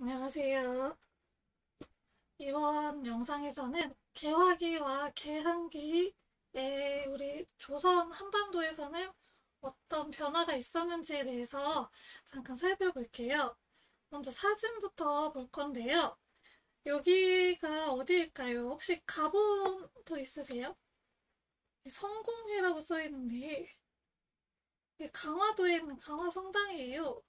안녕하세요. 이번 영상에서는 개화기와 개항기에 우리 조선 한반도에서는 어떤 변화가 있었는지에 대해서 잠깐 살펴볼게요. 먼저 사진부터 볼 건데요. 여기가 어디일까요? 혹시 가본 적 있으세요? 성공회라고 써 있는데 이게 강화도에 있는 강화성당이에요.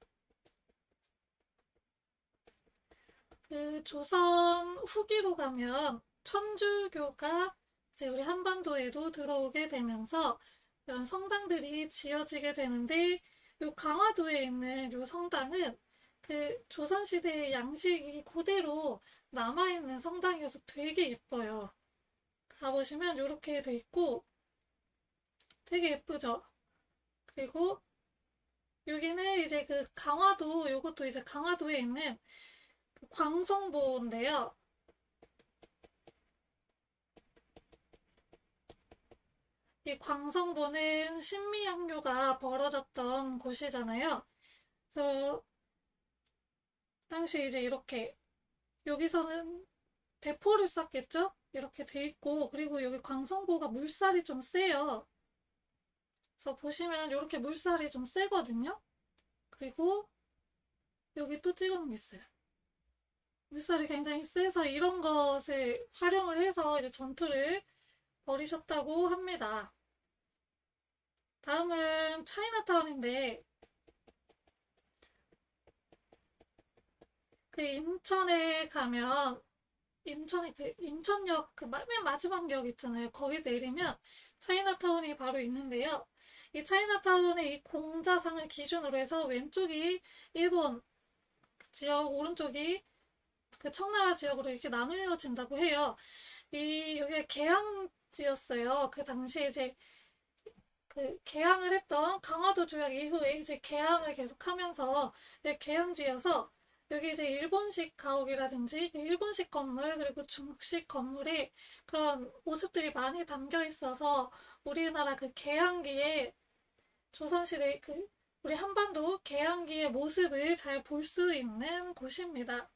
그 조선 후기로 가면 천주교가 이제 우리 한반도에도 들어오게 되면서 이런 성당들이 지어지게 되는데 요 강화도에 있는 요 성당은 그 조선시대의 양식이 그대로 남아있는 성당이어서 되게 예뻐요. 가보시면 이렇게 돼 있고 되게 예쁘죠? 그리고 여기는 이제 그 강화도, 요것도 이제 강화도에 있는 그 광성보인데요. 이 광성보는 신미양요가 벌어졌던 곳이잖아요. 그래서 당시 이제 이렇게 여기서는 대포를 쐈겠죠? 이렇게 돼 있고 그리고 여기 광성보가 물살이 좀 세요. 그래서 보시면 이렇게 물살이 좀 세거든요. 그리고 여기 또 찍어놓은 게 있어요. 물살이 굉장히 세서 이런 것을 활용을 해서 이제 전투를 벌이셨다고 합니다. 다음은 차이나타운인데 그 인천에 가면 인천에 그 인천역 그 맨 마지막 역 있잖아요. 거기 내리면 차이나타운이 바로 있는데요. 이 차이나타운의 이 공자상을 기준으로 해서 왼쪽이 일본 지역, 오른쪽이 그 청나라 지역으로 이렇게 나누어진다고 해요. 이 여기가 개항지였어요. 그 당시에 이제 그 개항을 했던 강화도 조약 이후에 이제 개항을 계속하면서 개항지여서 여기 이제 일본식 가옥이라든지 일본식 건물 그리고 중국식 건물에 그런 모습들이 많이 담겨 있어서 우리나라 그 개항기에 조선시대 그 우리 한반도 개항기의 모습을 잘 볼 수 있는 곳입니다.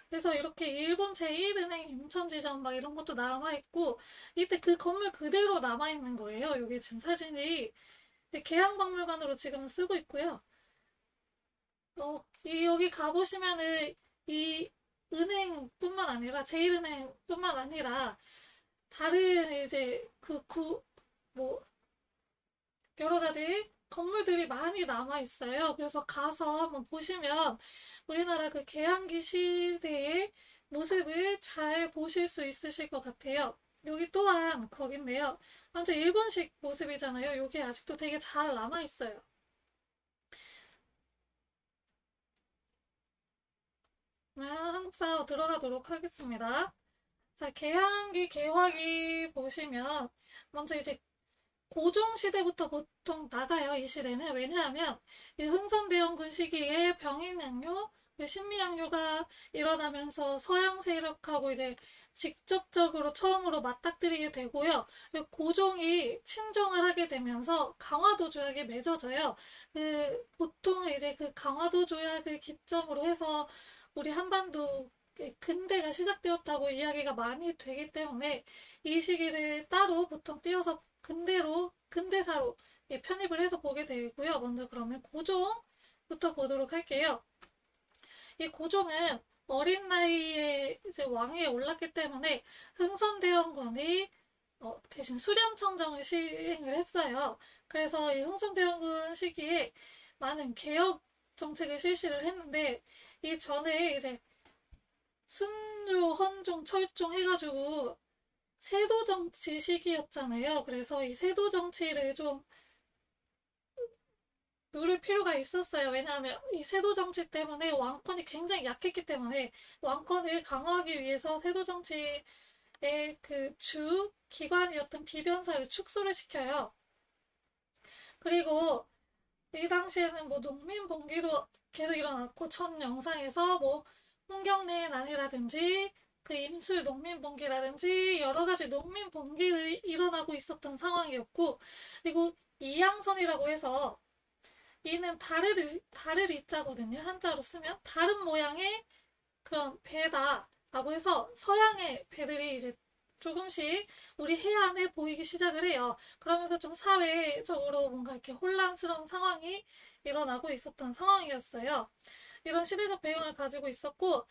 그래서 이렇게 일본 제1은행 인천지점 막 이런 것도 남아있고, 이때 그 건물 그대로 남아있는 거예요. 여기 지금 사진이. 계양박물관으로 지금 쓰고 있고요. 여기 가보시면은 이 은행뿐만 아니라, 제1은행뿐만 아니라, 다른 이제 뭐, 여러 가지 건물들이 많이 남아 있어요. 그래서 가서 한번 보시면 우리나라 그 개항기 시대의 모습을 잘 보실 수 있으실 것 같아요. 여기 또한 거긴데요. 완전 일본식 모습이잖아요. 여기 아직도 되게 잘 남아 있어요. 그러면 한국 사로 들어가도록 하겠습니다. 자, 개항기, 개화기 보시면 먼저 이제 고종 시대부터 보통 나가요. 이 시대는. 왜냐하면 이 흥선대원군 시기에 병인양요, 신미양요가 일어나면서 서양 세력하고 이제 직접적으로 처음으로 맞닥뜨리게 되고요. 고종이 친정을 하게 되면서 강화도 조약이 맺어져요. 그 보통 이제 그 강화도 조약을 기점으로 해서 우리 한반도 근대가 시작되었다고 이야기가 많이 되기 때문에 이 시기를 따로 보통 띄어서 근대사로 편입을 해서 보게 되고요. 먼저 그러면 고종부터 보도록 할게요. 이 고종은 어린 나이에 이제 왕위에 올랐기 때문에 흥선대원군이 대신 수렴청정을 시행을 했어요. 그래서 이 흥선대원군 시기에 많은 개혁 정책을 실시를 했는데 이 전에 이제 순료, 헌종, 철종 해가지고 세도정치 시기였잖아요. 그래서 이 세도정치를 좀 누를 필요가 있었어요. 왜냐하면 이 세도정치 때문에 왕권이 굉장히 약했기 때문에 왕권을 강화하기 위해서 세도정치의 그 주 기관이었던 비변사를 축소를 시켜요. 그리고 이 당시에는 뭐 농민봉기도 계속 일어났고 첫 영상에서 뭐 홍경래 난이라든지 그 임술 농민봉기라든지 여러 가지 농민봉기들이 일어나고 있었던 상황이었고 그리고 이양선이라고 해서 이는 달을 이자거든요. 한자로 쓰면 다른 모양의 그런 배다라고 해서 서양의 배들이 이제 조금씩 우리 해안에 보이기 시작을 해요. 그러면서 좀 사회적으로 뭔가 이렇게 혼란스러운 상황이 일어나고 있었던 상황이었어요. 이런 시대적 배경을 가지고 있었고,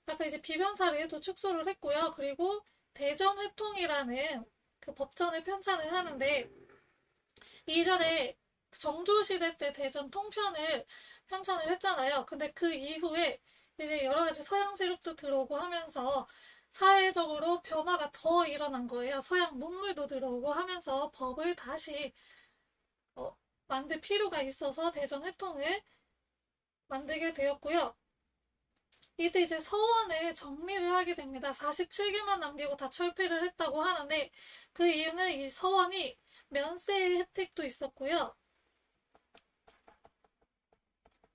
아까 이제 비변사를 또 축소를 했고요. 그리고 대전회통이라는 그 법전을 편찬을 하는데, 이전에 정조시대 때 대전 통편을 편찬을 했잖아요. 근데 그 이후에 이제 여러 가지 서양 세력도 들어오고 하면서 사회적으로 변화가 더 일어난 거예요. 서양 문물도 들어오고 하면서 법을 다시 만들 필요가 있어서 대전 회통을 만들게 되었고요. 이때 이제 서원을 정리를 하게 됩니다. 47개만 남기고 다 철폐를 했다고 하는데 그 이유는 이 서원이 면세의 혜택도 있었고요.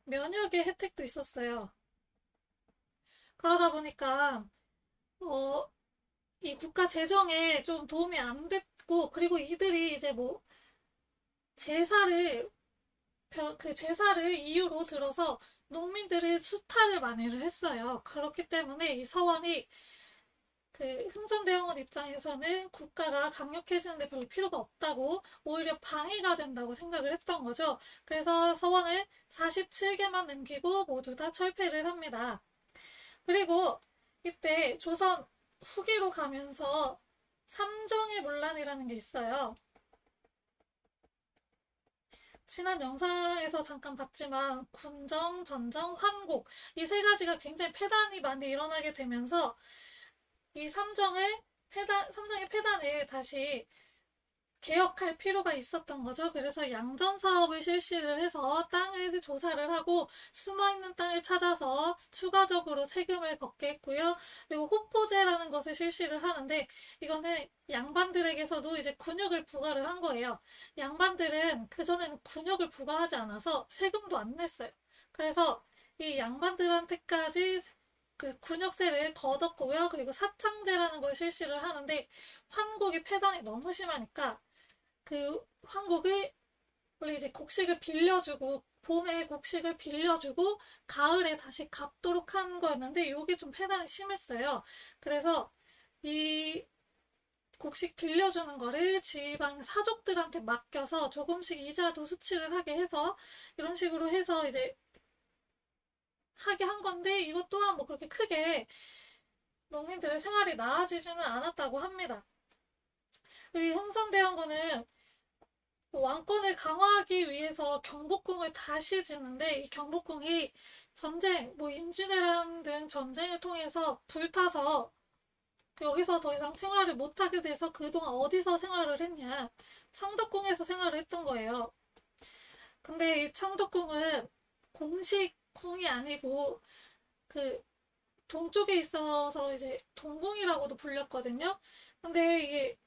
면역의 혜택도 있었어요. 그러다 보니까 이 국가 재정에 좀 도움이 안 됐고 그리고 이들이 이제 뭐 제사를 그 제사를 이유로 들어서 농민들의 수탈을 많이를 했어요. 그렇기 때문에 이 서원이 그 흥선대원군 입장에서는 국가가 강력해지는데 별로 필요가 없다고 오히려 방해가 된다고 생각을 했던 거죠. 그래서 서원을 47개만 남기고 모두 다 철폐를 합니다. 그리고 이때 조선 후기로 가면서 삼정의 문란이라는 게 있어요. 지난 영상에서 잠깐 봤지만 군정, 전정, 환곡 이 세 가지가 굉장히 폐단이 많이 일어나게 되면서 이 삼정의 폐단을 다시 개혁할 필요가 있었던 거죠. 그래서 양전 사업을 실시를 해서 땅을 조사를 하고 숨어있는 땅을 찾아서 추가적으로 세금을 걷게 했고요. 그리고 호포제라는 것을 실시를 하는데 이거는 양반들에게서도 이제 군역을 부과를 한 거예요. 양반들은 그전에는 군역을 부과하지 않아서 세금도 안 냈어요. 그래서 이 양반들한테까지 그 군역세를 걷었고요. 그리고 사창제라는 걸 실시를 하는데 환곡이 폐단이 너무 심하니까 그 황국을 원래 이제 곡식을 빌려주고 봄에 곡식을 빌려주고 가을에 다시 갚도록 한 거였는데 이게 좀 폐단이 심했어요. 그래서 이 곡식 빌려주는 거를 지방 사족들한테 맡겨서 조금씩 이자도 수치를 하게 해서 이런 식으로 해서 이제 하게 한 건데 이것 또한 뭐 그렇게 크게 농민들의 생활이 나아지지는 않았다고 합니다. 이 흥선대원군은 왕권을 강화하기 위해서 경복궁을 다시 짓는데 이 경복궁이 전쟁, 뭐 임진왜란 등 전쟁을 통해서 불타서 여기서 더 이상 생활을 못하게 돼서 그동안 어디서 생활을 했냐? 창덕궁에서 생활을 했던 거예요. 근데 이 창덕궁은 공식 궁이 아니고 그 동쪽에 있어서 이제 동궁이라고도 불렸거든요. 근데 이게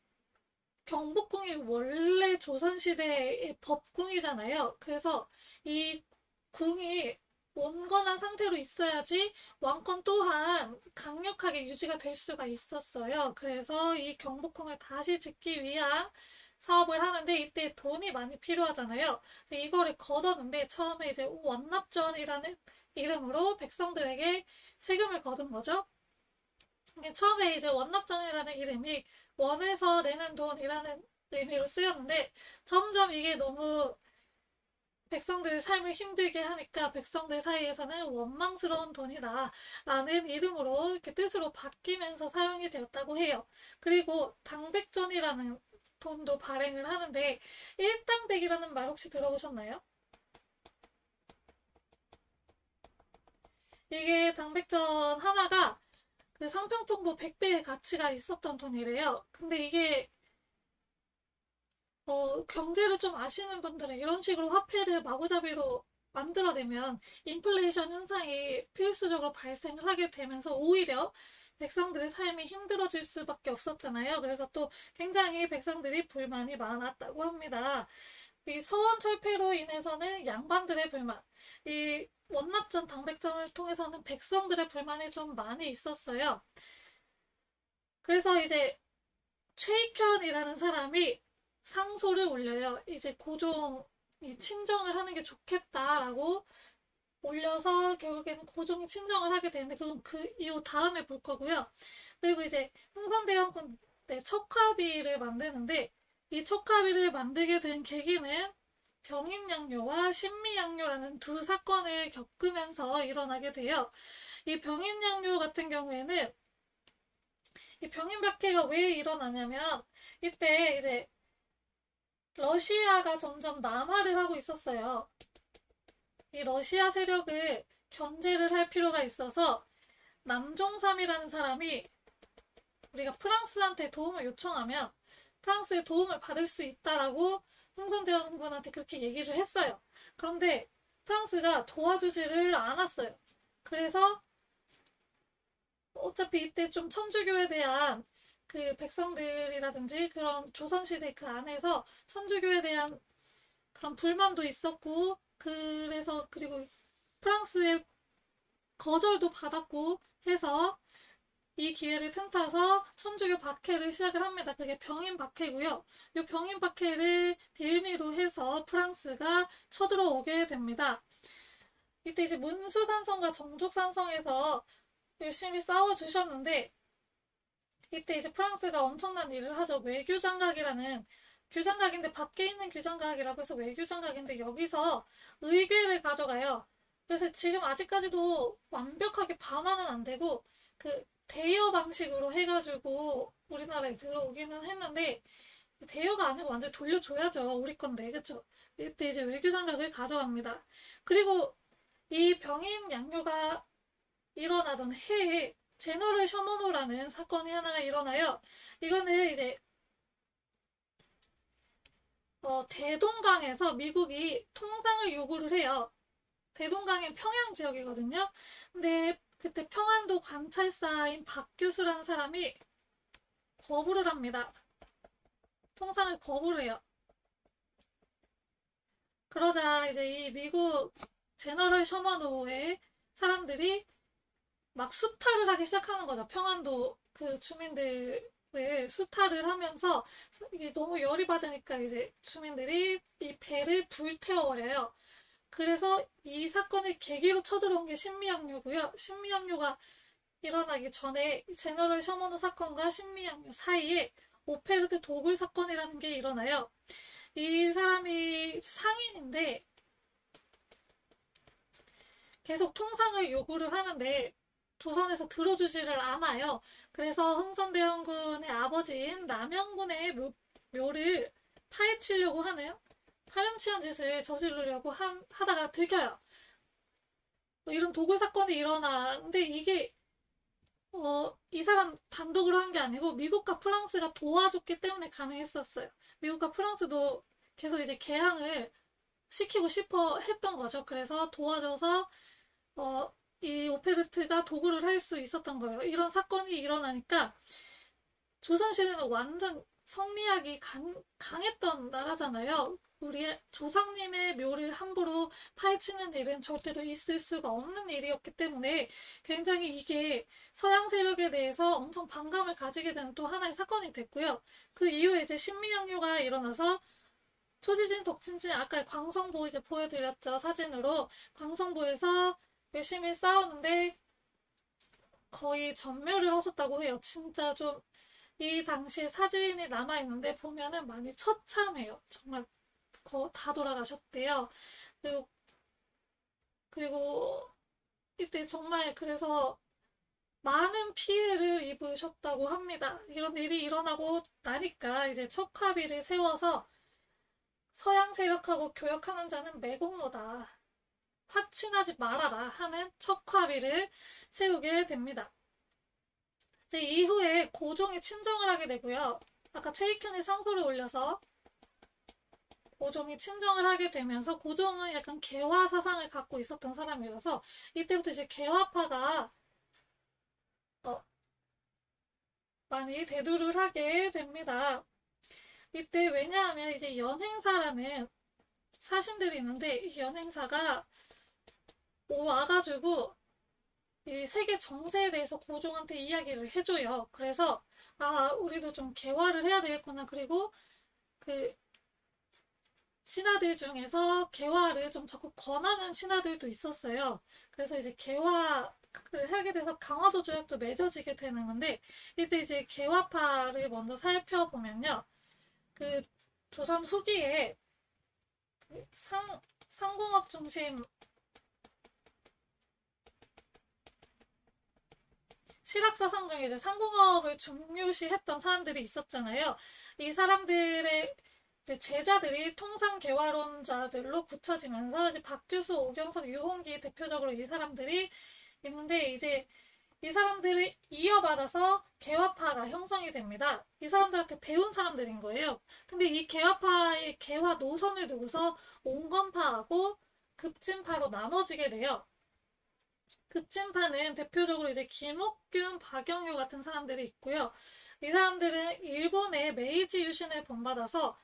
경복궁이 원래 조선시대의 법궁이잖아요. 그래서 이 궁이 온건한 상태로 있어야지 왕권 또한 강력하게 유지가 될 수가 있었어요. 그래서 이 경복궁을 다시 짓기 위한 사업을 하는데 이때 돈이 많이 필요하잖아요. 그래서 이거를 걷었는데 처음에 이제 원납전이라는 이름으로 백성들에게 세금을 거둔 거죠. 처음에 이제 원납전이라는 이름이 원에서 내는 돈이라는 의미로 쓰였는데 점점 이게 너무 백성들의 삶을 힘들게 하니까 백성들 사이에서는 원망스러운 돈이다 라는 이름으로 이렇게 뜻으로 바뀌면서 사용이 되었다고 해요. 그리고 당백전이라는 돈도 발행을 하는데 일당백이라는 말 혹시 들어보셨나요? 이게 당백전 하나가 그 상평통보 100배의 가치가 있었던 돈이래요. 근데 이게 경제를 좀 아시는 분들은 이런 식으로 화폐를 마구잡이로 만들어내면 인플레이션 현상이 필수적으로 발생을 하게 되면서 오히려 백성들의 삶이 힘들어질 수밖에 없었잖아요. 그래서 또 굉장히 백성들이 불만이 많았다고 합니다. 이 서원 철폐로 인해서는 양반들의 불만, 이 원납전 당백전을 통해서는 백성들의 불만이 좀 많이 있었어요. 그래서 이제 최익현이라는 사람이 상소를 올려요. 이제 고종 이 친정을 하는 게 좋겠다라고 올려서 결국에는 고종이 친정을 하게 되는데 그건 그 이후 다음에 볼 거고요. 그리고 이제 흥선대원군의 척화비를 만드는데 이 척화비를 만들게 된 계기는 병인양요와 신미양요라는 두 사건을 겪으면서 일어나게 돼요. 이 병인양요 같은 경우에는 이 병인박해가 왜 일어나냐면 이때 이제 러시아가 점점 남하를 하고 있었어요. 이 러시아 세력을 견제를 할 필요가 있어서 남종삼이라는 사람이 우리가 프랑스한테 도움을 요청하면 프랑스의 도움을 받을 수 있다라고 흥선대원군한테 그렇게 얘기를 했어요. 그런데 프랑스가 도와주지를 않았어요. 그래서 어차피 이때 좀 천주교에 대한 그 백성들이라든지 그런 조선시대 그 안에서 천주교에 대한 그런 불만도 있었고 그래서 그리고 프랑스의 거절도 받았고 해서 이 기회를 틈타서 천주교 박해를 시작을 합니다. 그게 병인 박해고요. 이 병인 박해를 빌미로 해서 프랑스가 쳐들어오게 됩니다. 이때 이제 문수산성과 정족산성에서 열심히 싸워주셨는데 이때 이제 프랑스가 엄청난 일을 하죠. 외교장각이라는 규장각인데 밖에 있는 규장각이라고 해서 외교장각인데 여기서 의궤를 가져가요. 그래서 지금 아직까지도 완벽하게 반환은 안 되고 그 대여 방식으로 해가지고 우리나라에 들어오기는 했는데 대여가 아니고 완전 돌려줘야죠. 우리 건데 그쵸? 이때 이제 외교장각을 가져갑니다. 그리고 이 병인 양요가 일어나던 해에 제너럴 셔머노라는 사건이 하나가 일어나요. 이거는 이제 대동강에서 미국이 통상을 요구를 해요. 대동강은 평양 지역이거든요. 근데 그때 평안도 관찰사인 박규수라는 사람이 거부를 합니다. 통상을 거부를 해요. 그러자 이제 이 미국 제너럴 셔머노의 사람들이 막 수탈을 하기 시작하는 거죠. 평안도 그 주민들을 수탈을 하면서 이게 너무 열이 받으니까 이제 주민들이 이 배를 불태워버려요. 그래서 이 사건을 계기로 쳐들어온 게 신미양요고요. 신미양요가 일어나기 전에 제너럴 셔머노 사건과 신미양요 사이에 오페르트 도굴 사건이라는 게 일어나요. 이 사람이 상인인데 계속 통상을 요구를 하는데 조선에서 들어주지를 않아요. 그래서 흥선대원군의 아버지인 남영군의 묘를 파헤치려고 하는 파렴치한 짓을 저지르려고 하다가 들켜요. 이런 도굴 사건이 일어나는데 이게 이 사람 단독으로 한 게 아니고 미국과 프랑스가 도와줬기 때문에 가능했었어요. 미국과 프랑스도 계속 이제 개항을 시키고 싶어 했던 거죠. 그래서 도와줘서 이 오페르트가 도굴을 할 수 있었던 거예요. 이런 사건이 일어나니까 조선시대는 완전 성리학이 강했던 나라잖아요. 우리 조상님의 묘를 함부로 파헤치는 일은 절대로 있을 수가 없는 일이었기 때문에 굉장히 이게 서양 세력에 대해서 엄청 반감을 가지게 되는 또 하나의 사건이 됐고요. 그 이후에 이제 신미양요가 일어나서 초지진, 덕진진, 아까 광성보 이제 보여드렸죠. 사진으로. 광성보에서 열심히 싸우는데 거의 전멸을 하셨다고 해요. 진짜 좀 이 당시에 사진이 남아있는데 보면은 많이 처참해요. 정말 다 돌아가셨대요. 그리고 이때 정말 그래서 많은 피해를 입으셨다고 합니다. 이런 일이 일어나고 나니까 이제 척화비를 세워서 서양 세력하고 교역하는 자는 매국노다. 화친하지 말아라 하는 척화비를 세우게 됩니다. 이제 이후에 고종이 친정을 하게 되고요. 아까 최익현이 상소를 올려서 고종이 친정을 하게 되면서 고종은 약간 개화 사상을 갖고 있었던 사람이라서 이때부터 이제 개화파가 많이 대두를 하게 됩니다. 이때 왜냐하면 이제 연행사라는 사신들이 있는데 이 연행사가 와가지고 이 세계 정세에 대해서 고종한테 이야기를 해줘요. 그래서 우리도 좀 개화를 해야 되겠구나. 그리고 그 신하들 중에서 개화를 좀 적극 권하는 신하들도 있었어요. 그래서 이제 개화를 하게 돼서 강화도 조약도 맺어지게 되는 건데, 이때 이제 개화파를 먼저 살펴보면요. 그 조선 후기에 그 상공업 중심 실학사상 중에 이제 상공업을 중요시했던 사람들이 있었잖아요. 이 사람들의 이제 제자들이 통상개화론자들로 굳혀지면서 이제 박규수, 오경석, 유홍기 대표적으로 이 사람들이 있는데 이제 이 사람들을 이어받아서 개화파가 형성이 됩니다. 이 사람들한테 배운 사람들인 거예요. 근데 이 개화파의 개화 노선을 두고서 온건파하고 급진파로 나눠지게 돼요. 급진파는 대표적으로 이제 김옥균, 박영효 같은 사람들이 있고요. 이 사람들은 일본의 메이지 유신을 본받아서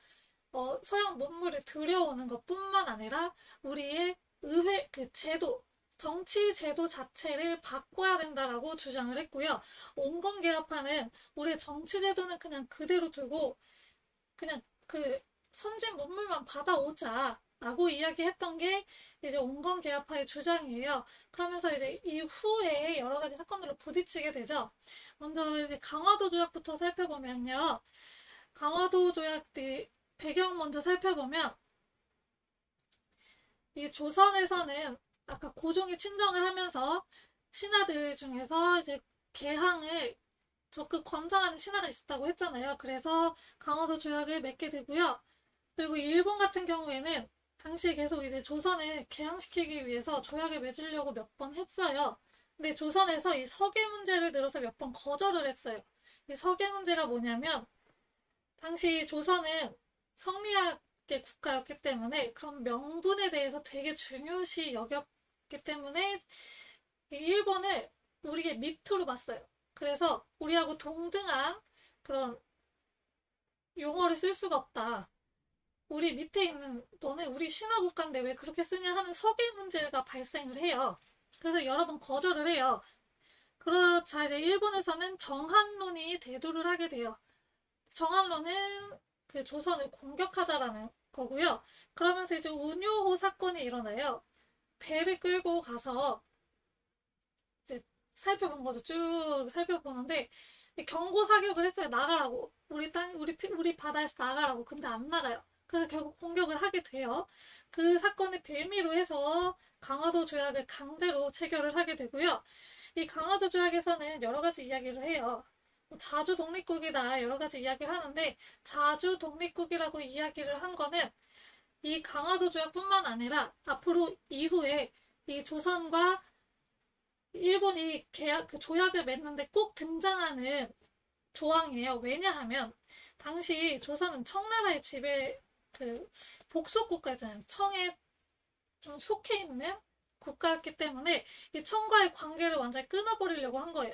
서양 문물을 들여오는 것뿐만 아니라 우리의 의회 그 제도 정치 제도 자체를 바꿔야 된다라고 주장을 했고요. 온건개혁파는 우리의 정치 제도는 그냥 그대로 두고 그냥 그 선진 문물만 받아오자. 라고 이야기했던 게 이제 온건개혁파의 주장이에요. 그러면서 이제 이후에 여러 가지 사건들로 부딪히게 되죠. 먼저 이제 강화도 조약부터 살펴보면요. 강화도 조약 배경 먼저 살펴보면 이 조선에서는 아까 고종이 친정을 하면서 신하들 중에서 이제 개항을 적극 권장하는 신하가 있었다고 했잖아요. 그래서 강화도 조약을 맺게 되고요. 그리고 일본 같은 경우에는 당시에 계속 이제 조선을 개항시키기 위해서 조약을 맺으려고 몇 번 했어요. 근데 조선에서 이 서계 문제를 들어서 몇 번 거절을 했어요. 이 서계 문제가 뭐냐면 당시 조선은 성리학의 국가였기 때문에 그런 명분에 대해서 되게 중요시 여겼기 때문에 일본을 우리의 밑으로 봤어요. 그래서 우리하고 동등한 그런 용어를 쓸 수가 없다. 우리 밑에 있는 너네 우리 신화국가인데 왜 그렇게 쓰냐 하는 서계 문제가 발생을 해요. 그래서 여러 번 거절을 해요. 그러자 이제 일본에서는 정한론이 대두를 하게 돼요. 정한론은 그 조선을 공격하자라는 거고요. 그러면서 이제 운요호 사건이 일어나요. 배를 끌고 가서 이제 살펴본 거죠. 쭉 살펴보는데 경고 사격을 했어요. 나가라고. 우리 바다에서 나가라고. 근데 안 나가요. 그래서 결국 공격을 하게 돼요. 그 사건을 빌미로 해서 강화도 조약을 강제로 체결을 하게 되고요. 이 강화도 조약에서는 여러 가지 이야기를 해요. 자주 독립국이다 여러 가지 이야기를 하는데 자주 독립국이라고 이야기를 한 거는 이 강화도 조약뿐만 아니라 앞으로 이후에 이 조선과 일본이 그 조약을 맺는데 꼭 등장하는 조항이에요. 왜냐하면 당시 조선은 청나라의 지배 그 복속 국가잖아요. 청에 좀 속해 있는 국가였기 때문에 이 청과의 관계를 완전히 끊어버리려고 한 거예요.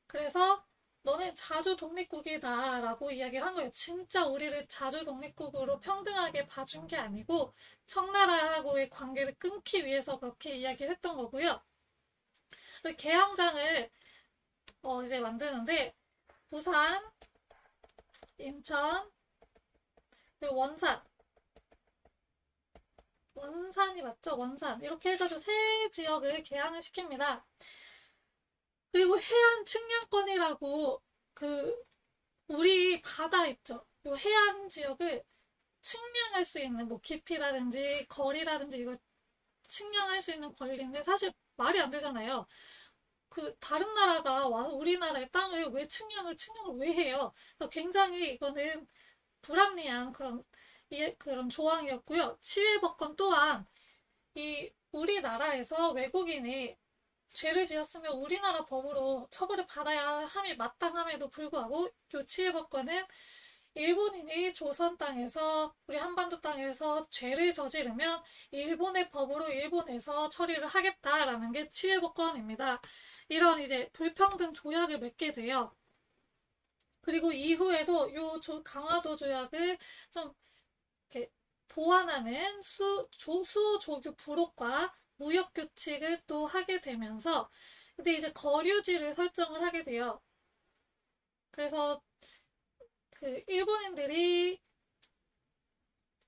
그래서 너네 자주 독립국이다라고 이야기를 한 거예요. 진짜 우리를 자주 독립국으로 평등하게 봐준 게 아니고 청나라하고의 관계를 끊기 위해서 그렇게 이야기를 했던 거고요. 개항장을 이제 만드는데 부산, 인천, 그리고 원산이 맞죠? 원산 이렇게 해가지고 세 지역을 개항을 시킵니다. 그리고 해안 측량권이라고 그 우리 바다 있죠? 이 해안 지역을 측량할 수 있는 뭐 깊이라든지 거리라든지 이거 측량할 수 있는 권리인데 사실 말이 안 되잖아요. 그 다른 나라가 와서 우리나라의 땅을 왜 측량을 왜 해요? 굉장히 이거는 불합리한 그런 조항이었고요. 치외법권 또한 이 우리나라에서 외국인이 죄를 지었으면 우리나라 법으로 처벌을 받아야 함이 마땅함에도 불구하고 요치해법권은 일본인이 조선 땅에서 우리 한반도 땅에서 죄를 저지르면 일본의 법으로 일본에서 처리를 하겠다라는 게 치해법권입니다. 이런 이제 불평등 조약을 맺게 돼요. 그리고 이후에도 강화도 조약을 좀 이렇게 보완하는 수조규 부록과 무역 규칙을 또 하게 되면서 근데 이제 거류지를 설정을 하게 돼요. 그래서 그 일본인들이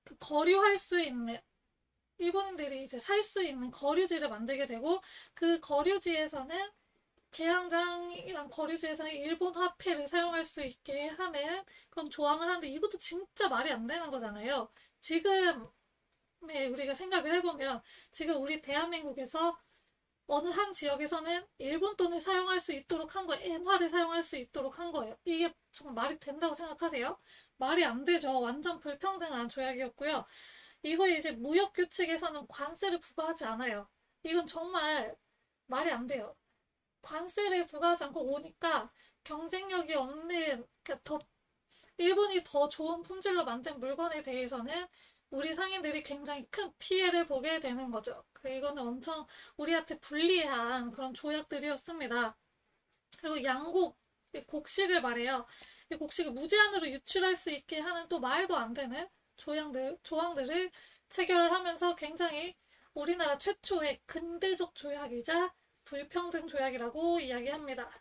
그 거류할 수 있는 일본인들이 이제 살 수 있는 거류지를 만들게 되고 그 거류지에서는 개항장이랑 거류지에서는 일본 화폐를 사용할 수 있게 하는 그런 조항을 하는데 이것도 진짜 말이 안 되는 거잖아요. 지금에 우리가 생각을 해보면 지금 우리 대한민국에서 어느 한 지역에서는 일본 돈을 사용할 수 있도록 한 거예요. 엔화를 사용할 수 있도록 한 거예요. 이게 정말 말이 된다고 생각하세요? 말이 안 되죠. 완전 불평등한 조약이었고요. 이후에 이제 무역규칙에서는 관세를 부과하지 않아요. 이건 정말 말이 안 돼요. 관세를 부과하지 않고 오니까 경쟁력이 없는, 그러니까 일본이 더 좋은 품질로 만든 물건에 대해서는 우리 상인들이 굉장히 큰 피해를 보게 되는 거죠. 이거는 엄청 우리한테 불리한 그런 조약들이었습니다. 그리고 양국, 곡식을 말해요. 이 곡식을 무제한으로 유출할 수 있게 하는 또 말도 안 되는 조항들을 체결을 하면서 굉장히 우리나라 최초의 근대적 조약이자 불평등 조약이라고 이야기합니다.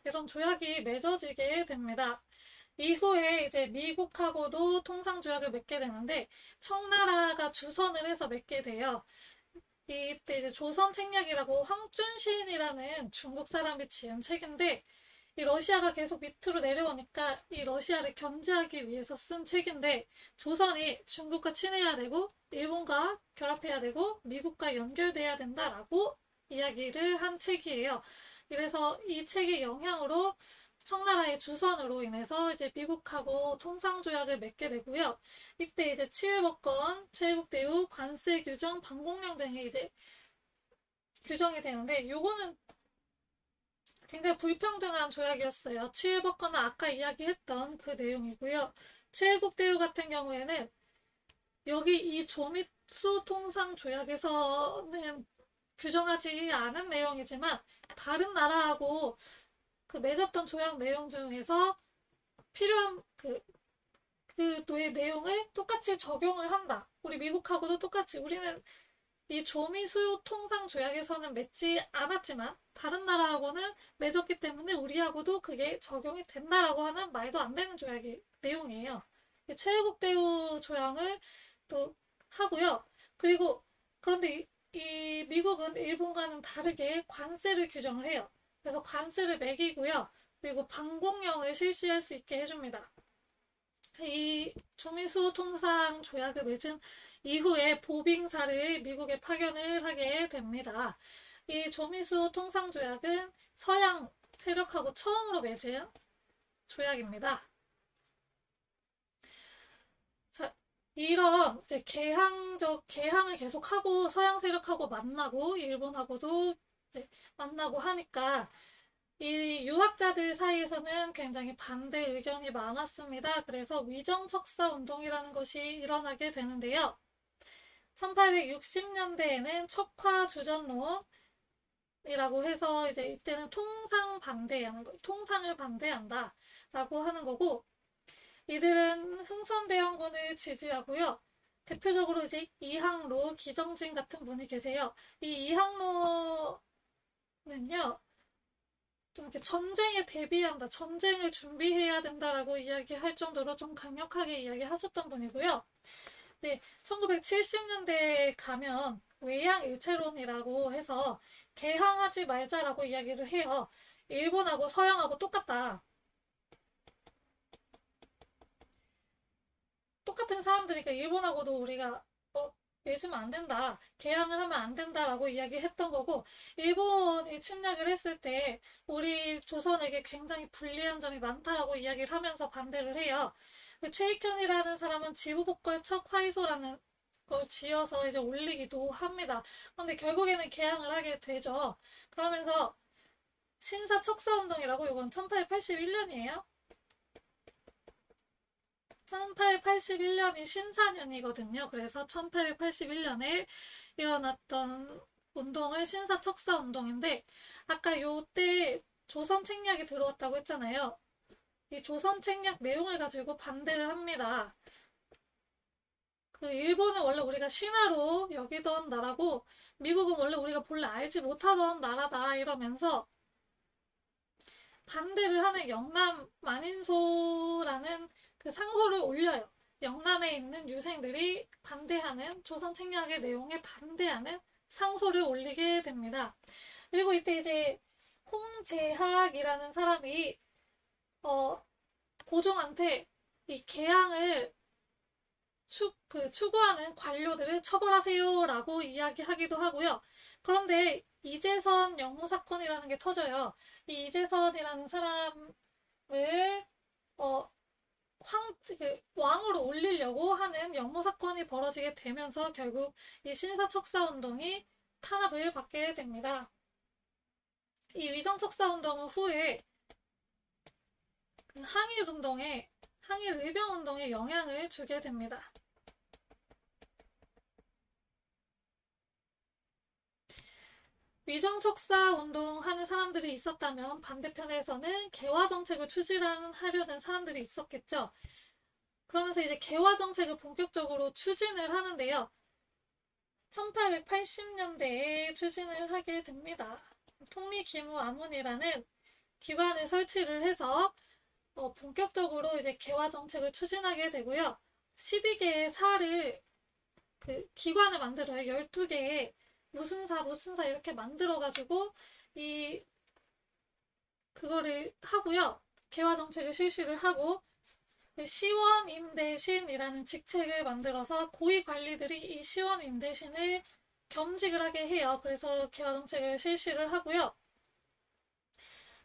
이런 조약이 맺어지게 됩니다. 이후에 이제 미국하고도 통상조약을 맺게 되는데 청나라가 주선을 해서 맺게 돼요. 이때 이제 조선책략이라고 황준신이라는 중국 사람이 지은 책인데 이 러시아가 계속 밑으로 내려오니까 이 러시아를 견제하기 위해서 쓴 책인데 조선이 중국과 친해야 되고 일본과 결합해야 되고 미국과 연결돼야 된다라고 이야기를 한 책이에요. 그래서 이 책의 영향으로 청나라의 주선으로 인해서 이제 미국하고 통상조약을 맺게 되고요. 이때 이제 치일법권, 제국대우, 관세 규정, 방공령 등이 이제 규정이 되는데 요거는 굉장히 불평등한 조약이었어요. 치일법권은 아까 이야기했던 그 내용이고요. 제국대우 같은 경우에는 여기 이 조미수 통상 조약에서는 규정하지 않은 내용이지만 다른 나라하고 그 맺었던 조약 내용 중에서 필요한 그 내용을 똑같이 적용을 한다. 우리 미국하고도 똑같이 우리는 이 조미수 통상 조약에서는 맺지 않았지만 다른 나라하고는 맺었기 때문에 우리하고도 그게 적용이 된다라고 하는 말도 안 되는 조약의 내용이에요. 최애국 대우 조약을 또 하고요. 그리고 그런데 이 미국은 일본과는 다르게 관세를 규정을 해요. 그래서 관세를 매기고요. 그리고 방공령을 실시할 수 있게 해줍니다. 이 조미수 통상 조약을 맺은 이후에 보빙사를 미국에 파견을 하게 됩니다. 이 조미수 통상 조약은 서양 세력하고 처음으로 맺은 조약입니다. 자, 이런 이제 개항을 계속하고 서양 세력하고 만나고 일본하고도 이제 만나고 하니까 이 유학자들 사이에서는 굉장히 반대 의견이 많았습니다. 그래서 위정척사 운동이라는 것이 일어나게 되는데요. 1860년대에는 척화주전론이라고 해서 이제 이때는 통상을 반대한다라고 하는 거고 이들은 흥선대원군을 지지하고요. 대표적으로 이제 이항로, 기정진 같은 분이 계세요. 이 이항로는요. 좀 이렇게 전쟁에 대비한다, 전쟁을 준비해야 된다라고 이야기할 정도로 좀 강력하게 이야기하셨던 분이고요. 네, 1970년대에 가면 외양일체론이라고 해서 개항하지 말자라고 이야기를 해요. 일본하고 서양하고 똑같다. 똑같은 사람들이니까 일본하고도 우리가 맺으면 안 된다. 개항을 하면 안 된다라고 이야기했던 거고 일본이 침략을 했을 때 우리 조선에게 굉장히 불리한 점이 많다라고 이야기를 하면서 반대를 해요. 최익현이라는 사람은 지구복걸척 화이소라는 걸 지어서 이제 올리기도 합니다. 그런데 결국에는 개항을 하게 되죠. 그러면서 신사척사운동이라고 이건 1881년이에요. 1881년이 신사년이거든요. 그래서 1881년에 일어났던 운동을 신사척사운동인데 아까 요때 조선책략이 들어왔다고 했잖아요. 이 조선책략 내용을 가지고 반대를 합니다. 그 일본은 원래 우리가 신하로 여기던 나라고 미국은 원래 우리가 본래 알지 못하던 나라다 이러면서 반대를 하는 영남 만인소라는 그 상소를 올려요. 영남에 있는 유생들이 반대하는 조선 책략의 내용에 반대하는 상소를 올리게 됩니다. 그리고 이때 이제 홍재학이라는 사람이 고종한테 이 개항을 추구하는 관료들을 처벌하세요라고 이야기하기도 하고요. 그런데 이재선 영무 사건이라는 게 터져요. 이 이재선이라는 사람을 왕으로 올리려고 하는 영무 사건이 벌어지게 되면서 결국 이 신사척사 운동이 탄압을 받게 됩니다. 이 위정척사 운동은 후에 항일 의병 운동에 영향을 주게 됩니다. 위정척사 운동하는 사람들이 있었다면 반대편에서는 개화 정책을 추진하려는 사람들이 있었겠죠. 그러면서 이제 개화 정책을 본격적으로 추진을 하는데요. 1880년대에 추진을 하게 됩니다. 통리기무아문이라는 기관을 설치를 해서 본격적으로 이제 개화 정책을 추진하게 되고요. 12개의 사를 기관을 만들어요. 12개의 무슨 사 이렇게 만들어가지고 그거를 하고요. 개화 정책을 실시를 하고 시원 임대신이라는 직책을 만들어서 고위 관리들이 이 시원 임대신을 겸직을 하게 해요. 그래서 개화 정책을 실시를 하고요.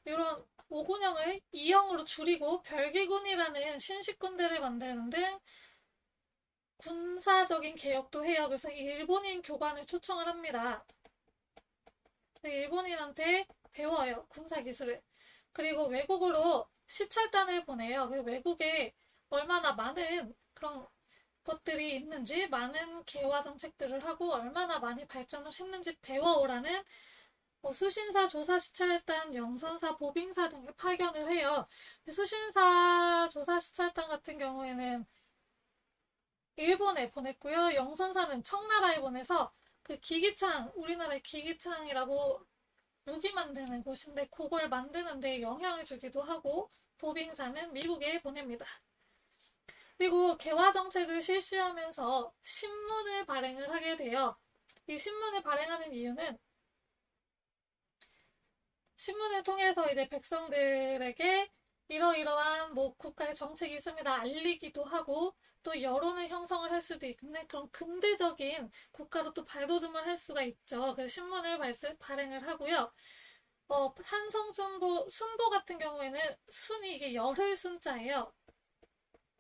이런 오군영을 2형으로 줄이고 별기군이라는 신식군대를 만드는 등 군사적인 개혁도 해요. 그래서 일본인 교관을 초청을 합니다. 일본인한테 배워요. 군사기술을. 그리고 외국으로 시찰단을 보내요. 외국에 얼마나 많은 그런 것들이 있는지, 많은 개화 정책들을 하고 얼마나 많이 발전을 했는지 배워오라는 수신사, 조사시찰단, 영선사, 보빙사 등을 파견을 해요. 수신사, 조사시찰단 같은 경우에는 일본에 보냈고요. 영선사는 청나라에 보내서 기기창, 우리나라의 기기창이라고 무기 만드는 곳인데 그걸 만드는 데 영향을 주기도 하고, 보빙사는 미국에 보냅니다. 그리고 개화 정책을 실시하면서 신문을 발행을 하게 돼요. 이 신문을 발행하는 이유는 신문을 통해서 이제 백성들에게 이러이러한 국가의 정책이 있습니다. 알리기도 하고 또 여론을 형성을 할 수도 있는데 그런 근대적인 국가로 또 발돋움을 할 수가 있죠. 그래서 신문을 발행을 하고요. 순보 같은 경우에는 순이 이게 열흘 순자예요.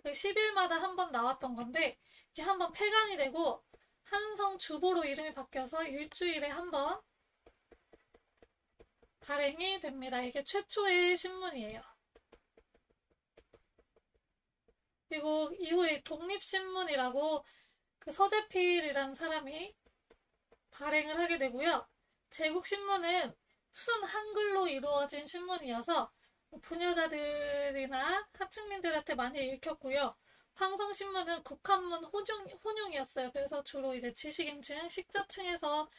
10일마다 한 번 나왔던 건데 이게 한 번 폐간이 되고 한성 주보로 이름이 바뀌어서 일주일에 한 번 발행이 됩니다. 이게 최초의 신문이에요. 그리고 이후에 독립신문이라고 서재필이라는 사람이 발행을 하게 되고요. 제국신문은 순 한글로 이루어진 신문이어서 부녀자들이나 하층민들한테 많이 읽혔고요. 황성신문은 국한문 혼용이었어요. 그래서 주로 이제 지식인층, 식자층에서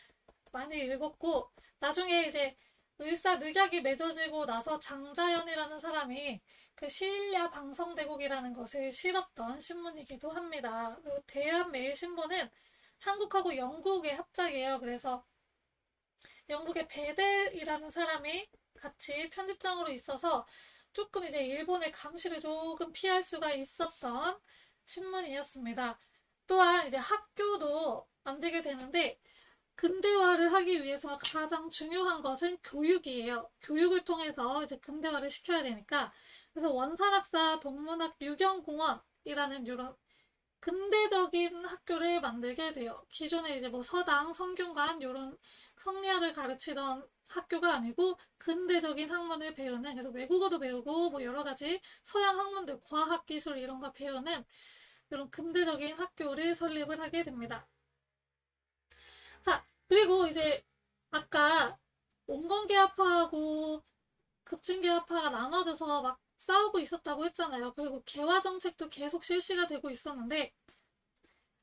많이 읽었고, 나중에 이제 을사늑약이 맺어지고 나서 장자연이라는 사람이 시일야 방성대국이라는 것을 실었던 신문이기도 합니다. 그리고 대한매일신보는 한국하고 영국의 합작이에요. 그래서 영국의 베델이라는 사람이 같이 편집장으로 있어서 조금 이제 일본의 감시를 조금 피할 수가 있었던 신문이었습니다. 또한 이제 학교도 만들게 되는데 근대화를 하기 위해서 가장 중요한 것은 교육이에요. 교육을 통해서 이제 근대화를 시켜야 되니까. 그래서 원산학사, 동문학, 유경공원이라는 이런 근대적인 학교를 만들게 돼요. 기존에 이제 서당, 성균관 이런 성리학을 가르치던 학교가 아니고 근대적인 학문을 배우는, 그래서 외국어도 배우고 여러 가지 서양 학문들, 과학, 기술 이런 거 배우는 이런 근대적인 학교를 설립을 하게 됩니다. 자, 그리고 이제 아까 온건계합파하고 급진계합파가 나눠져서 막 싸우고 있었다고 했잖아요. 그리고 개화 정책도 계속 실시가 되고 있었는데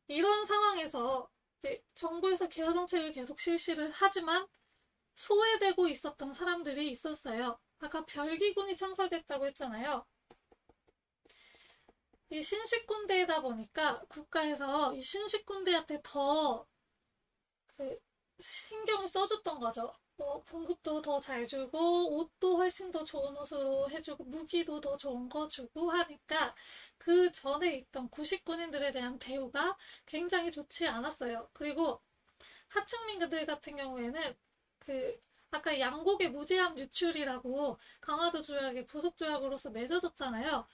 이런 상황에서 이제 정부에서 개화 정책을 계속 실시를 하지만 소외되고 있었던 사람들이 있었어요. 아까 별기군이 창설됐다고 했잖아요. 이 신식군대다 보니까 국가에서 이 신식군대한테 더 그 신경을 써줬던 거죠. 뭐 봉급도 더 잘 주고 옷도 훨씬 더 좋은 옷으로 해주고 무기도 더 좋은 거 주고 하니까 그 전에 있던 구식군인들에 대한 대우가 굉장히 좋지 않았어요. 그리고 하층민들 같은 경우에는 그 아까 양곡의 무제한 유출이라고 강화도 조약의 부속 조약으로서 맺어졌잖아요.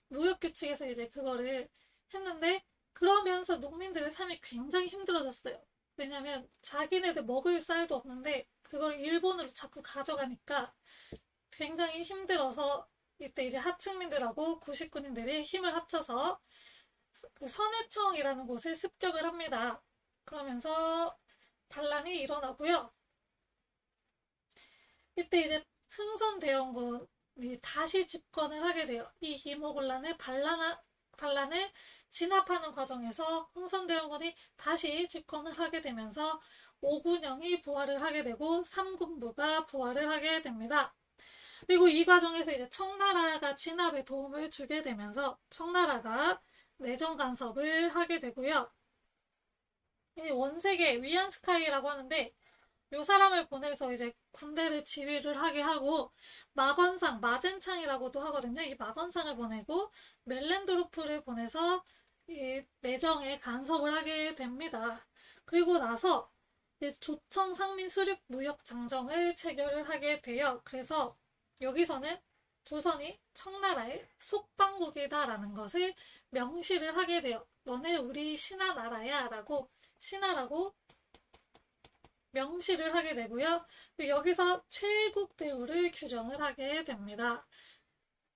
무역 규칙에서 이제 그거를 했는데 그러면서 농민들의 삶이 굉장히 힘들어졌어요. 왜냐면 자기네들 먹을 쌀도 없는데 그걸 일본으로 자꾸 가져가니까 굉장히 힘들어서 이때 이제 하층민들하고 구식군인들이 힘을 합쳐서 그 선해청이라는 곳에 습격을 합니다. 그러면서 반란이 일어나고요. 이때 이제 흥선대원군이 다시 집권을 하게 돼요. 이 이모곤란의 반란을 진압하는 과정에서 흥선대원군이 다시 집권을 하게 되면서 5군영이 부활을 하게 되고 3군부가 부활을 하게 됩니다. 그리고 이 과정에서 이제 청나라가 진압에 도움을 주게 되면서 청나라가 내정 간섭을 하게 되고요. 원색의 위안스카이라고 하는데 요 사람을 보내서 이제 군대를 지휘를 하게 하고 마건상, 마젠창이라고도 하거든요. 이 마건상을 보내고 멜렌도르프를 보내서 이 내정에 간섭을 하게 됩니다. 그리고 나서 조청 상민 수륙 무역 장정을 체결을 하게 돼요. 그래서 여기서는 조선이 청나라의 속방국이다라는 것을 명시를 하게 돼요. 너네 우리 신하나라야 라고 신하라고 명시를 하게 되고요. 여기서 최국 대우를 규정을 하게 됩니다.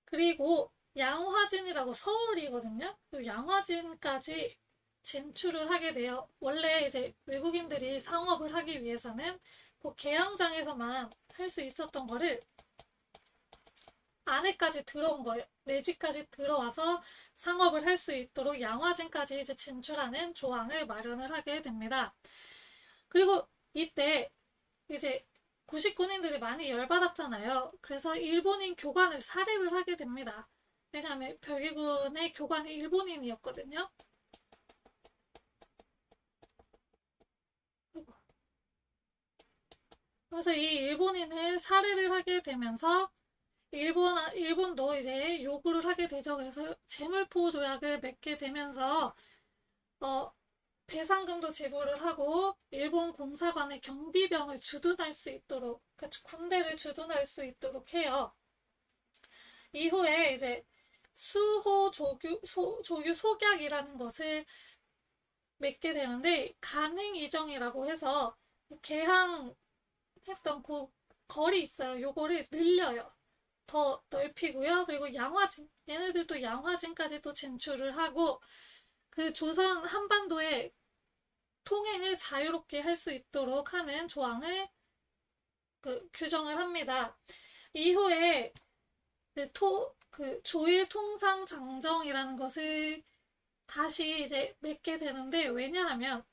그리고 양화진이라고 서울이거든요. 양화진까지 진출을 하게 돼요. 원래 이제 외국인들이 상업을 하기 위해서는 그 개항장에서만 할 수 있었던 거를 안에까지 들어온 거예요. 내 집까지 들어와서 상업을 할 수 있도록 양화진까지 이제 진출하는 조항을 마련을 하게 됩니다. 그리고 이때 이제 구식군인들이 많이 열받았잖아요. 그래서 일본인 교관을 살해를 하게 됩니다. 왜냐하면 별기군의 교관이 일본인이었거든요. 그래서 이 일본인을 살해를 하게 되면서 일본도 이제 요구를 하게 되죠. 그래서 재물포 조약을 맺게 되면서 배상금도 지불을 하고 일본 공사관의 경비병을 주둔할 수 있도록 그러니까 군대를 주둔할 수 있도록 해요. 이후에 이제 수호 조규 속약이라는 것을 맺게 되는데 간행 이정이라고 해서 개항했던 그 거리 있어요. 요거를 늘려요. 더 넓히고요. 그리고 양화진 얘네들도 양화진까지 또 진출을 하고 그 조선 한반도에 통행을 자유롭게 할 수 있도록 하는 조항을 규정을 합니다. 이후에 조일 통상 장정이라는 것을 다시 이제 맺게 되는데 왜냐하면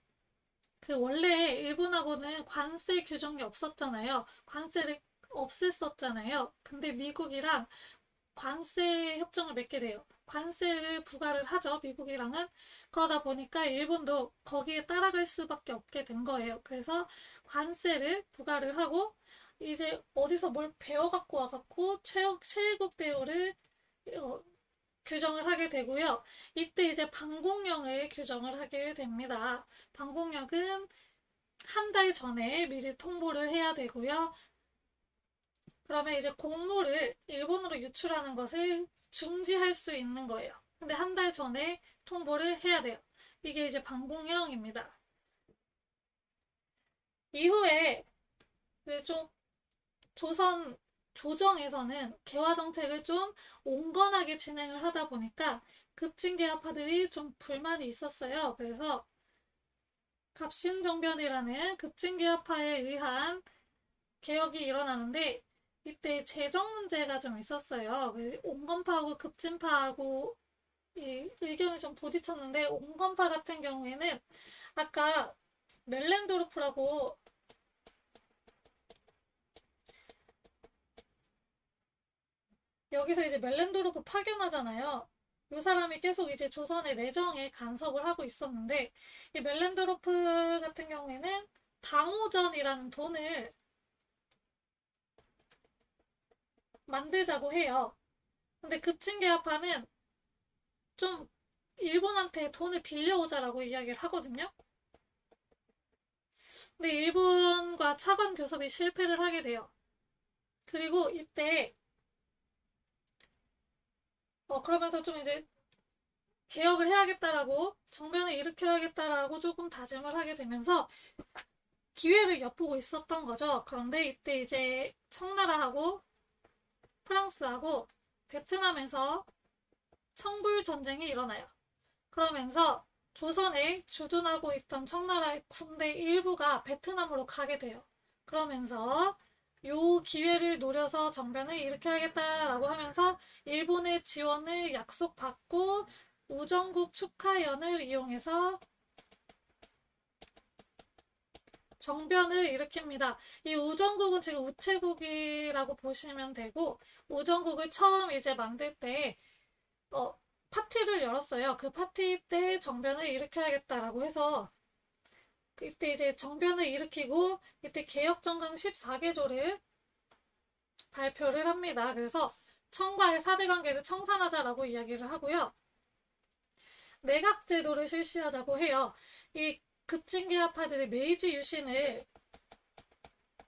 원래 일본하고는 관세 규정이 없었잖아요. 관세를 없앴었잖아요. 근데 미국이랑 관세 협정을 맺게 돼요. 관세를 부과를 하죠, 미국이랑은. 그러다 보니까 일본도 거기에 따라갈 수밖에 없게 된 거예요. 그래서 관세를 부과를 하고 이제 어디서 뭘 배워갖고 와갖고 최애국 대우를 규정을 하게 되고요. 이때 이제 방공령을 규정을 하게 됩니다. 방공령은 한 달 전에 미리 통보를 해야 되고요. 그러면 이제 곡물을 일본으로 유출하는 것을 중지할 수 있는 거예요. 근데 한 달 전에 통보를 해야 돼요. 이게 이제 방공령입니다. 이후에 좀 조선 조정에서는 개화 정책을 좀 온건하게 진행을 하다 보니까 급진개화파들이 좀 불만이 있었어요. 그래서 갑신정변이라는 급진개화파에 의한 개혁이 일어나는데 이때 재정 문제가 좀 있었어요. 온건파하고 급진파하고 의견이 좀 부딪혔는데 온건파 같은 경우에는 아까 멜렌도르프라고 여기서 이제 멜렌도르프 파견하잖아요. 이 사람이 계속 이제 조선의 내정에 간섭을 하고 있었는데, 이 멜렌도르프 같은 경우에는 당오전이라는 돈을 만들자고 해요. 근데 급진계합파는 좀 일본한테 돈을 빌려오자라고 이야기를 하거든요. 근데 일본과 차관 교섭이 실패를 하게 돼요. 그리고 이때 그러면서 좀 이제 개혁을 해야겠다라고 정변을 일으켜야겠다라고 조금 다짐을 하게 되면서 기회를 엿보고 있었던 거죠. 그런데 이때 이제 청나라하고 프랑스하고 베트남에서 청불 전쟁이 일어나요. 그러면서 조선에 주둔하고 있던 청나라의 군대 일부가 베트남으로 가게 돼요. 그러면서 요 기회를 노려서 정변을 일으켜야겠다라고 하면서 일본의 지원을 약속받고 우정국 축하연을 이용해서 정변을 일으킵니다. 이 우정국은 지금 우체국이라고 보시면 되고, 우정국을 처음 이제 만들 때 파티를 열었어요. 그 파티 때 정변을 일으켜야겠다라고 해서 그때 이제 정변을 일으키고 이때 개혁정강 14개조를 발표를 합니다. 그래서 청과의 사대관계를 청산하자라고 이야기를 하고요. 내각제도를 실시하자고 해요. 이 급진계합파들이 메이지 유신을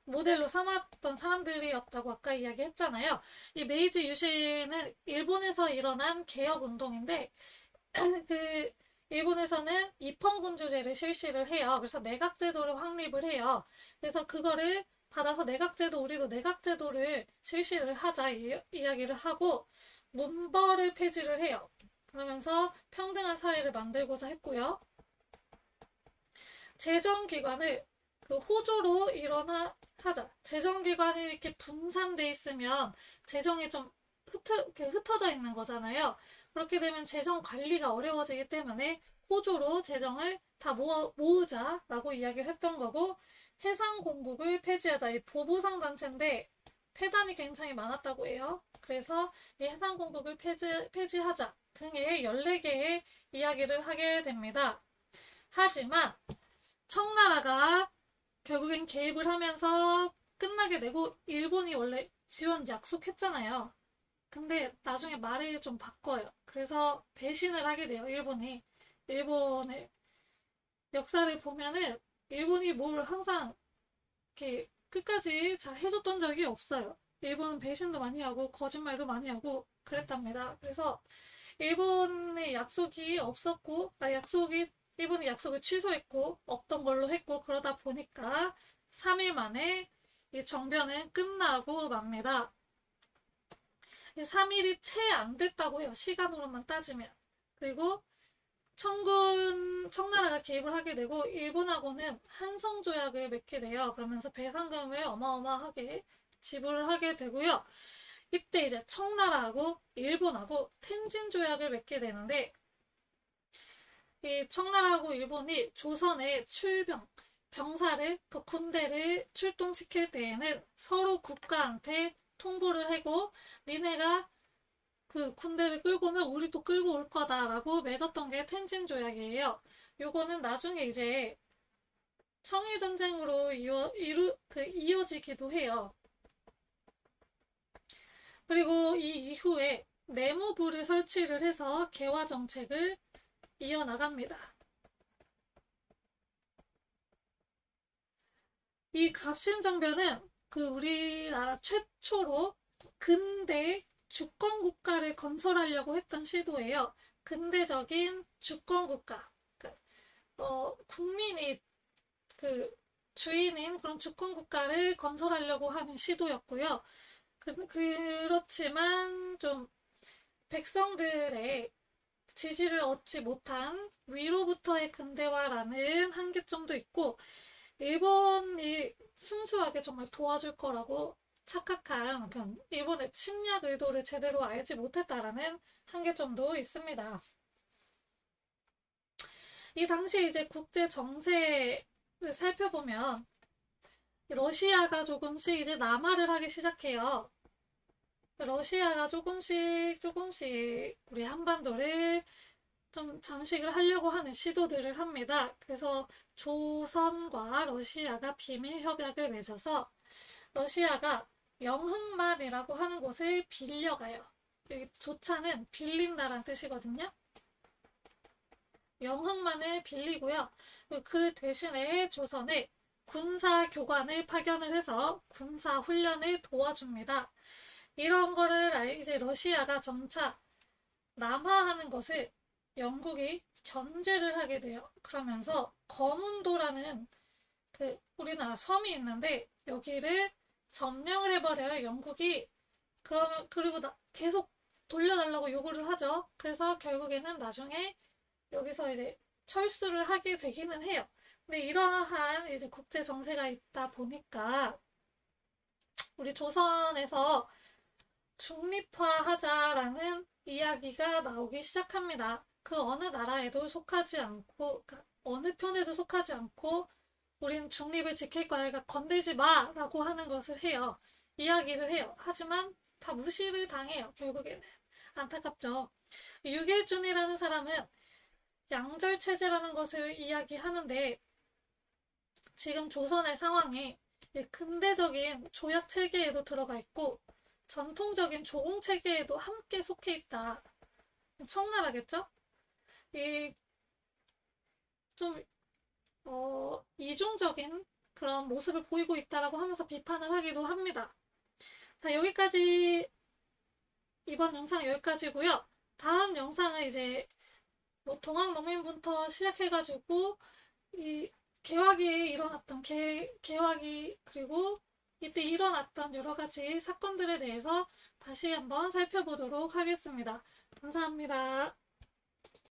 모델로 삼았던 사람들이었다고 아까 이야기했잖아요. 이 메이지 유신은 일본에서 일어난 개혁운동인데 그 일본에서는 입헌군주제를 실시를 해요. 그래서 내각제도를 확립을 해요. 그래서 그거를 받아서 내각제도 우리도 내각제도를 실시를 하자 이야기를 하고 문벌을 폐지를 해요. 그러면서 평등한 사회를 만들고자 했고요. 재정기관을 그 호조로 하자. 재정기관이 이렇게 분산돼 있으면 재정이 좀 흩어져 있는 거잖아요. 그렇게 되면 재정 관리가 어려워지기 때문에 호조로 재정을 다 모으자라고 이야기를 했던 거고, 해상공국을 폐지하자. 이 보부상 단체인데 폐단이 굉장히 많았다고 해요. 그래서 이 해상공국을 폐지하자 등의 14개의 이야기를 하게 됩니다. 하지만 청나라가 결국엔 개입을 하면서 끝나게 되고, 일본이 원래 지원 약속했잖아요. 근데 나중에 말을 좀 바꿔요. 그래서 배신을 하게 돼요, 일본이. 일본의 역사를 보면은 일본이 뭘 항상 이렇게 끝까지 잘 해줬던 적이 없어요. 일본은 배신도 많이 하고 거짓말도 많이 하고 그랬답니다. 그래서 일본의 약속이 없었고, 일본이 약속을 취소했고, 없던 걸로 했고, 그러다 보니까 3일 만에 이 정변은 끝나고 맙니다. 3일이 채 안 됐다고 해요. 시간으로만 따지면. 그리고 청나라가 개입을 하게 되고, 일본하고는 한성조약을 맺게 돼요. 그러면서 배상금을 어마어마하게 지불을 하게 되고요. 이때 이제 청나라하고 일본하고 텐진조약을 맺게 되는데, 이 청나라하고 일본이 조선에 병사를, 그 군대를 출동시킬 때에는 서로 국가한테 통보를 하고, 니네가 그 군대를 끌고 오면 우리도 끌고 올 거다라고 맺었던 게 텐진 조약이에요. 요거는 나중에 이제 청일전쟁으로 이어지기도 해요. 그리고 이 이후에 내무부를 설치를 해서 개화 정책을 이어나갑니다. 이 갑신정변은 그 우리나라 최초로 근대 주권국가를 건설하려고 했던 시도예요. 근대적인 주권국가. 국민이 그 주인인 그런 주권국가를 건설하려고 하는 시도였고요. 그렇지만 좀 백성들의 지지를 얻지 못한 위로부터의 근대화라는 한계점도 있고, 일본이 순수하게 정말 도와줄 거라고 착각한 그런 일본의 침략 의도를 제대로 알지 못했다라는 한계점도 있습니다. 이 당시 이제 국제 정세를 살펴보면 러시아가 조금씩 이제 남하를 하기 시작해요. 러시아가 조금씩 조금씩 우리 한반도를 좀 잠식을 하려고 하는 시도들을 합니다. 그래서 조선과 러시아가 비밀 협약을 맺어서 러시아가 영흥만이라고 하는 곳을 빌려가요. 여기 조차는 빌린다란 뜻이거든요. 영흥만을 빌리고요. 그 대신에 조선에 군사교관을 파견을 해서 군사훈련을 도와줍니다. 이런 거를 이제 러시아가 점차 남하하는 것을 영국이 견제를 하게 돼요. 그러면서 거문도라는 그 우리나라 섬이 있는데 여기를 점령을 해버려요. 영국이. 그리고 계속 돌려달라고 요구를 하죠. 그래서 결국에는 나중에 여기서 이제 철수를 하게 되기는 해요. 근데 이러한 이제 국제 정세가 있다 보니까 우리 조선에서 중립화하자라는 이야기가 나오기 시작합니다. 그 어느 나라에도 속하지 않고, 그러니까 어느 편에도 속하지 않고, 우린 중립을 지킬 거야. 그러니까 건들지 마! 라고 하는 것을 해요. 이야기를 해요. 하지만 다 무시를 당해요. 결국에는. 안타깝죠. 유길준이라는 사람은 양절체제라는 것을 이야기하는데, 지금 조선의 상황이 근대적인 조약 체계에도 들어가 있고, 전통적인 조공 체계에도 함께 속해 있다. 청나라겠죠? 이 좀 이중적인 그런 모습을 보이고 있다라고 하면서 비판을 하기도 합니다. 자, 여기까지 이번 영상 여기까지고요. 다음 영상은 이제 뭐 동학농민부터 시작해가지고 이 개화기에 일어났던 개화기 그리고 이때 일어났던 여러 가지 사건들에 대해서 다시 한번 살펴보도록 하겠습니다. 감사합니다.